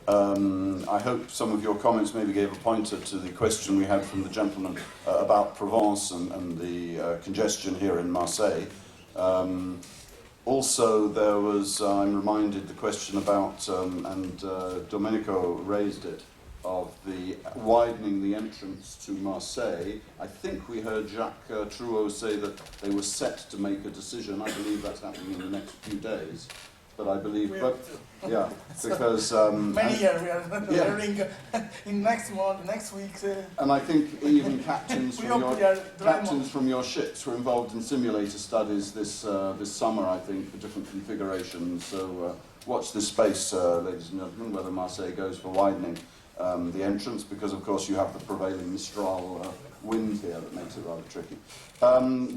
I hope some of your comments maybe gave a pointer to the question we had from the gentleman about Provence and the congestion here in Marseille. Also, there was, I'm reminded, the question about, and Domenico raised it, of the widening the entrance to Marseille. I think we heard Jacques Trouot say that they were set to make a decision. I believe that's happening in the next few days. But I believe, yeah, because many years we are hearing in next week. And I think even captains from your ships were involved in simulator studies this summer, I think, for different configurations. So watch this space, ladies and gentlemen, whether Marseille goes for widening the entrance, because of course you have the prevailing Mistral wind here that makes it rather tricky.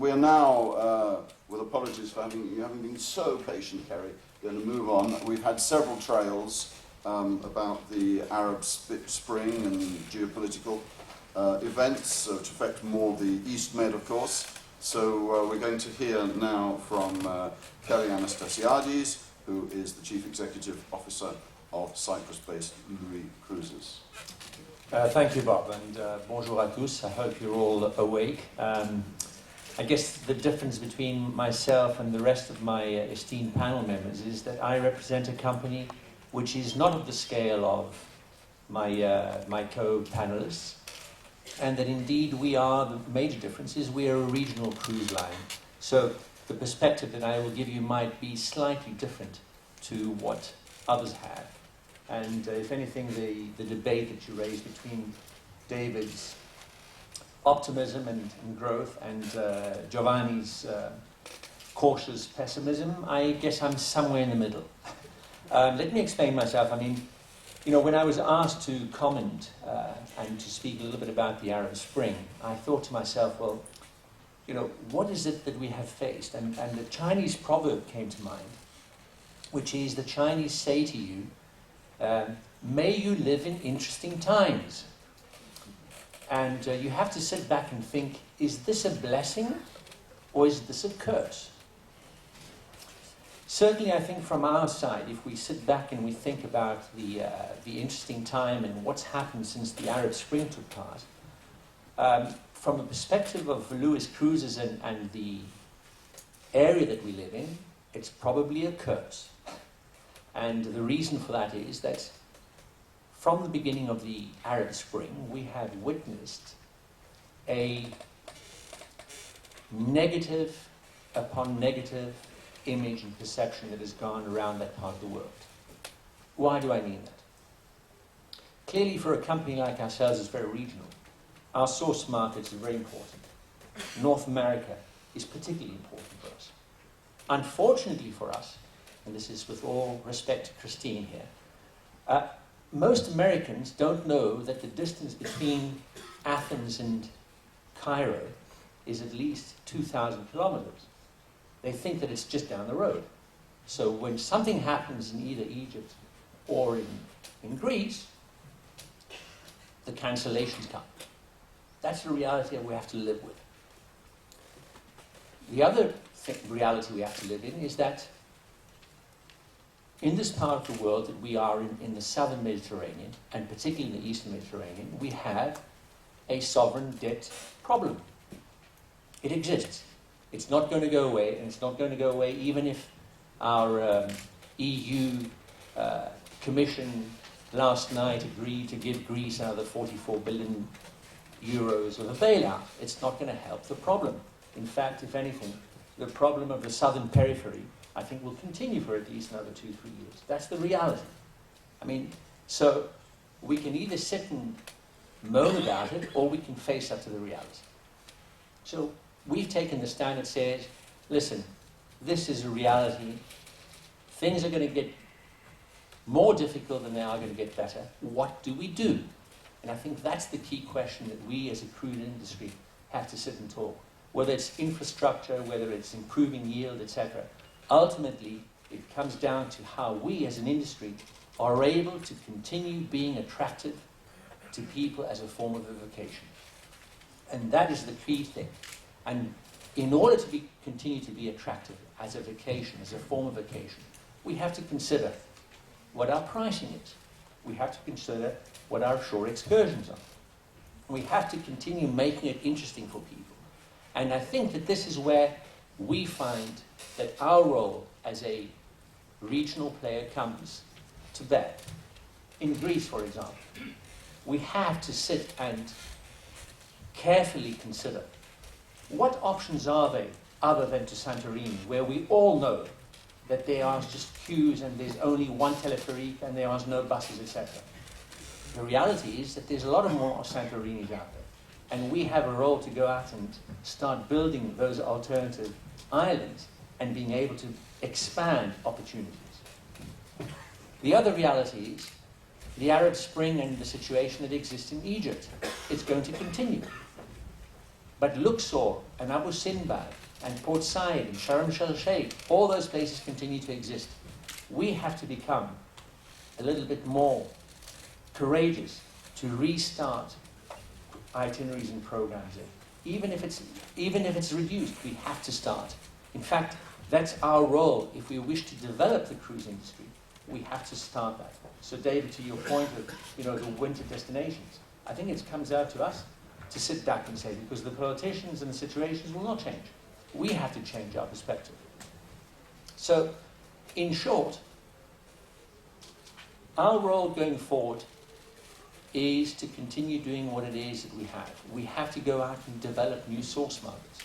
We are now, with apologies for you having been so patient, Kerry, going to move on. We've had several trails about the Arab Spring and geopolitical events to affect more the East Med, of course. So we're going to hear now from Kerry Anastassiady, who is the Chief Executive Officer of Cyprus-based Louis Cruises. Thank you, Bob, and bonjour à tous. I hope you're all awake. I guess the difference between myself and the rest of my esteemed panel members is that I represent a company which is not of the scale of my co-panelists, and that indeed the major difference is we are a regional cruise line. So the perspective that I will give you might be slightly different to what others have. And if anything, the debate that you raised between David's optimism and growth and Giovanni's cautious pessimism, I guess I'm somewhere in the middle. Let me explain myself. I mean, when I was asked to comment and to speak a little bit about the Arab Spring, I thought to myself, well, what is it that we have faced? And the Chinese proverb came to mind, which is the Chinese say to you, may you live in interesting times. And you have to sit back and think, is this a blessing or is this a curse? Certainly, I think from our side, if we sit back and we think about the interesting time and what's happened since the Arab Spring took part, from a perspective of Louis Cruises and the area that we live in, it's probably a curse. And the reason for that is that from the beginning of the Arab Spring, we have witnessed a negative upon negative image and perception that has gone around that part of the world. Why do I mean that? Clearly, for a company like ourselves, it's very regional. Our source markets are very important. North America is particularly important for us. Unfortunately for us, and this is with all respect to Christine here, most Americans don't know that the distance between Athens and Cairo is at least 2,000 kilometers. They think that it's just down the road. So when something happens in either Egypt or in Greece, the cancellations come. That's the reality that we have to live with. The other reality we have to live in is that in this part of the world that we are in the southern Mediterranean, and particularly in the eastern Mediterranean, we have a sovereign debt problem. It exists. It's not going to go away, and it's not going to go away even if our EU Commission last night agreed to give Greece another 44 billion euros of a bailout. It's not going to help the problem. In fact, if anything, the problem of the southern periphery, I think, will continue for at least another 2-3 years. That's the reality. I mean, so we can either sit and moan about it, or we can face up to the reality. So we've taken the stand that says, listen, this is a reality. Things are going to get more difficult than they are going to get better. What do we do? And I think that's the key question that we as a cruise industry have to sit and talk. Whether it's infrastructure, whether it's improving yield, etc. Ultimately, it comes down to how we as an industry are able to continue being attractive to people as a form of a vacation. And that is the key thing. And in order to continue to be attractive as a vacation, as a form of vacation, we have to consider what our pricing is. We have to consider what our shore excursions are. We have to continue making it interesting for people. And I think that this is where we find that our role as a regional player comes to bear. In Greece, for example, we have to sit and carefully consider what options are there other than to Santorini, where we all know that there are just queues and there's only one telepherique and there are no buses, etc. The reality is that there's a lot of more Santorinis out there. And we have a role to go out and start building those alternative islands and being able to expand opportunities. The other reality is the Arab Spring and the situation that exists in Egypt. It's going to continue. But Luxor and Abu Sinbad and Port Said and Sharm el-Sheikh, all those places continue to exist. We have to become a little bit more courageous to restart itineraries and programs there. Even if it's reduced, we have to start. In fact, that's our role. If we wish to develop the cruise industry, we have to start that. So David, to your point of the winter destinations, I think it comes out to us to sit back and say, because the politicians and the situations will not change. We have to change our perspective. So, in short, our role going forward is to continue doing what it is that we have. We have to go out and develop new source markets.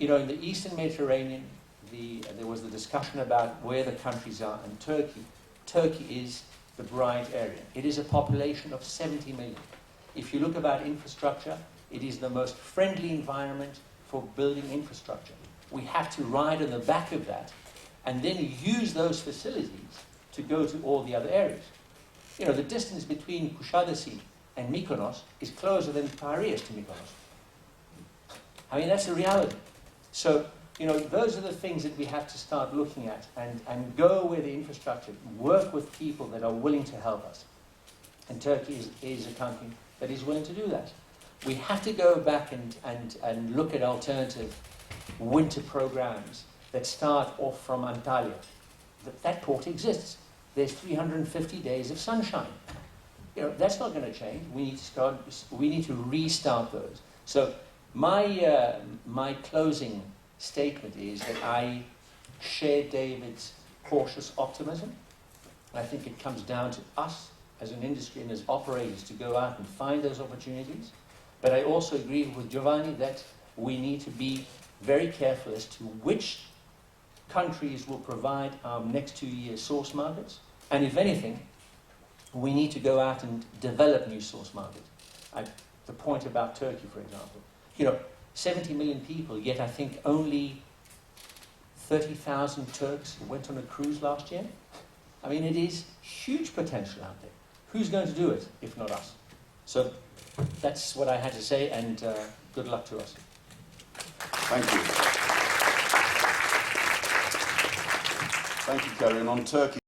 In the Eastern Mediterranean, there was the discussion about where the countries are, and Turkey. Turkey is the bright area. It is a population of 70 million. If you look about infrastructure, it is the most friendly environment for building infrastructure. We have to ride on the back of that and then use those facilities to go to all the other areas. The distance between Kushadasi and Mykonos is closer than Piraeus to Mykonos. I mean, that's a reality. So, those are the things that we have to start looking at and go where the infrastructure, work with people that are willing to help us. And Turkey is a country that is willing to do that. We have to go back and look at alternative winter programs that start off from Antalya. That port exists. There's 350 days of sunshine. That's not going to change. We need to restart those. So my closing statement is that I share David's cautious optimism. I think it comes down to us as an industry and as operators to go out and find those opportunities. But I also agree with Giovanni that we need to be very careful as to which countries will provide our next 2 year source markets. And if anything, we need to go out and develop new source markets. The point about Turkey, for example. 70 million people, yet I think only 30,000 Turks went on a cruise last year. I mean, it is huge potential out there. Who's going to do it, if not us? So that's what I had to say, and good luck to us. Thank you. Thank you, Kerry. And on Turkey,